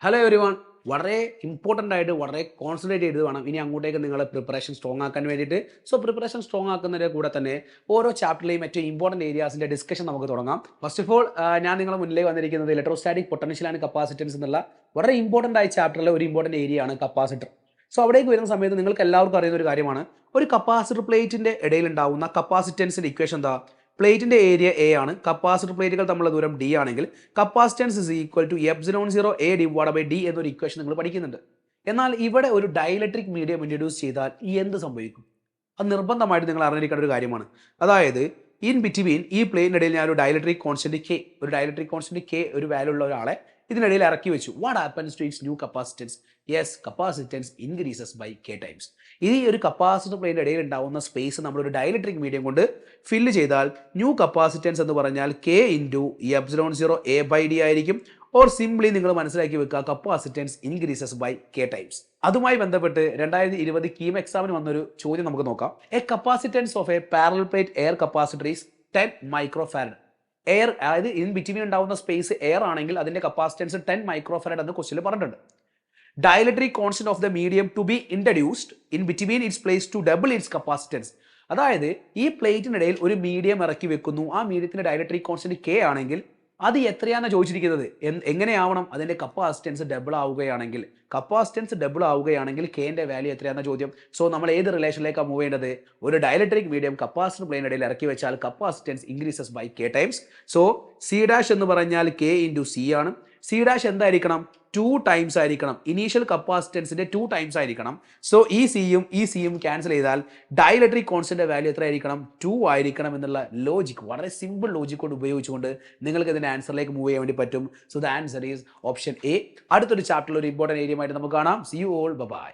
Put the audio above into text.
Hello everyone. വളരെ important ആയിട്ട് വളരെ കോൺസെൻട്രേറ്റ് ചെയ്ത് വേണം ഇനി അങ്ങോട്ടേക്ക് നിങ്ങളെ പ്രിപ്പറേഷൻ സ്ട്രോങ് ആക്കാൻ വേണ്ടിയിട്ട്. സോ പ്രിപ്പറേഷൻ സ്ട്രോങ് ആക്കുന്നതിൻ്റെ കൂടെ തന്നെ ഓരോ ചാപ്റ്ററിലെയും ഏറ്റവും ഇമ്പോർട്ടൻറ്റ് ഏരിയാസിൻ്റെ ഡിസ്കഷൻ നമുക്ക് തുടങ്ങാം. ഫസ്റ്റ് ഓഫ് ഓൾ ഞാൻ നിങ്ങളുടെ മുന്നിലേക്ക് വന്നിരിക്കുന്നത് ഇലക്ട്രോസ്റ്റാറ്റിക് പൊട്ടൻഷ്യൽ ആൻഡ് കപ്പാസിറ്റൻസ് എന്നുള്ള വളരെ ഇമ്പോർട്ടൻ്റ് ആയ ചാപ്റ്ററിലെ ഒരു ഇമ്പോർട്ടൻറ്റ് ഏരിയ ആണ് കപ്പാസിറ്റർ. സോ അവിടേക്ക് വരുന്ന സമയത്ത് നിങ്ങൾക്ക് എല്ലാവർക്കും അറിയുന്ന ഒരു കാര്യമാണ്, ഒരു കപ്പാസിറ്റർ പ്ലേറ്റിൻ്റെ ഇടയിൽ ഉണ്ടാവുന്ന കപ്പാസിറ്റൻസിൻ്റെ ഇക്വേഷൻ എന്താ? പ്ലേറ്റിൻ്റെ ഏരിയ എ ആണ്, കപ്പാസിറ്റർ പ്ലേറ്റുകൾ തമ്മിലുള്ള ദൂരം ഡി ആണെങ്കിൽ capacitance is equal to epsilon 0 A divide by D എന്നൊരു ഇക്വേഷൻ നിങ്ങൾ പഠിക്കുന്നുണ്ട്. എന്നാൽ ഇവിടെ ഒരു ഡയലക്ട്രിക് മീഡിയം ഇൻട്രൊഡ്യൂസ് ചെയ്താൽ എന്ത് സംഭവിക്കും? അത് നിർബന്ധമായിട്ട് നിങ്ങൾ അറിഞ്ഞിരിക്കേണ്ട ഒരു കാര്യമാണ്. അതായത് ഇൻ ബിറ്റ്വീൻ ഈ പ്ലേറ്റിനിടയിൽ ഞാൻ ഒരു ഡയലക്ട്രിക് കോൺസ്റ്റന്റ് കെ ഒരു വാല്യൂ ഉള്ള ഒരാളെ ഇതിനിടയിൽ ഇറക്കി വെച്ചു. What happens to its new capacitance? Yes, capacitance increases by K times. ഈ ഒരു കപ്പാസിറ്റർ പ്ലേറ്റിന്റെ ഇടയിൽ ഉണ്ടാവുന്ന സ്പേസ് നമ്മളൊരു ഡയലക്ട്രിക് മീഡിയം കൊണ്ട് ഫില്ല് ചെയ്താൽ ന്യൂ കപ്പാസിറ്റൻസ് എന്ന് പറഞ്ഞാൽ K into epsilon 0 A by D ആയിരിക്കും. ഓർ സിംപ്ലി നിങ്ങൾ മനസ്സിലാക്കി വെക്കുക, capacitance increases by K times. അതുമായി ബന്ധപ്പെട്ട് 2020 കീം എക്സാമിന് വന്നൊരു ചോദ്യം നമുക്ക് നോക്കാം. A capacitance of a parallel plate air capacitor is 10 microfarad. Air, അതായത് ഇൻ ബിറ്റ്വീൻ ഉണ്ടാവുന്ന സ്പേസ് എയർ ആണെങ്കിൽ അതിന്റെ കപ്പാസിറ്റൻസ് 10 മൈക്രോഫാരഡ് എന്ന് ക്വസ്റ്റിൽ പറഞ്ഞിട്ടുണ്ട്. Dielectric constant of the medium to be introduced in between its place to double its capacitance. അതായത് ഈ പ്ലേറ്റിനിടയിൽ ഒരു മീഡിയം ഇറക്കി വെക്കുന്നു, ആ മീഡിയത്തിന്റെ ഡയലക്ട്രിക് കോൺസ്റ്റന്റ് കെ ആണെങ്കിൽ അത് എത്രയാണെന്ന് ചോദിച്ചിരിക്കുന്നത്. എങ്ങനെയാവണം? അതിന്റെ കപ്പാസിറ്റൻസ് ഡബിൾ ആവുകയാണെങ്കിൽ, കെന്റെ വാല്യൂ എത്രയാണെന്ന ചോദ്യം. സോ നമ്മൾ ഏത് റിലേഷനിലേക്കാണ് മൂവ് ചെയ്യേണ്ടത്? ഒരു ഡയലക്ട്രിക് മീഡിയം കപ്പാസിറ്റർ പ്ലെയിനിടയിൽ ഇറക്കി വെച്ചാൽ capacitance increases by K times. So C dash എന്ന് പറഞ്ഞാൽ കെ ഇൻറ്റു സി ആണ്. സി ഡാഷ് എന്തായിരിക്കണം? 2 ടൈംസ് ആയിരിക്കണം. ഇനീഷ്യൽ കപ്പാസിറ്റൻസിന്റെ 2 ടൈംസ് ആയിരിക്കണം. സോ ഈ സിയും ക്യാൻസൽ ചെയ്താൽ ഡയലക്ട്രിക് കോൺസ്റ്റന്റ് വാല്യൂ എത്ര ആയിരിക്കണം? 2 ആയിരിക്കണം എന്നുള്ള ലോജിക്, വളരെ സിമ്പിൾ ലോജിക് കൊണ്ട് ഉപയോഗിച്ചുകൊണ്ട് നിങ്ങൾക്ക് ഇതിന്റെ ആൻസറിലേക്ക് മൂവ് ചെയ്യാൻ വേണ്ടി പറ്റും. So the answer is option A. അടുത്തൊരു ചാപ്റ്ററിൽ ഒരു ഇമ്പോർട്ടൻറ്റ് ഏരിയ ആയിട്ട് നമുക്ക് കാണാം. See you all, by.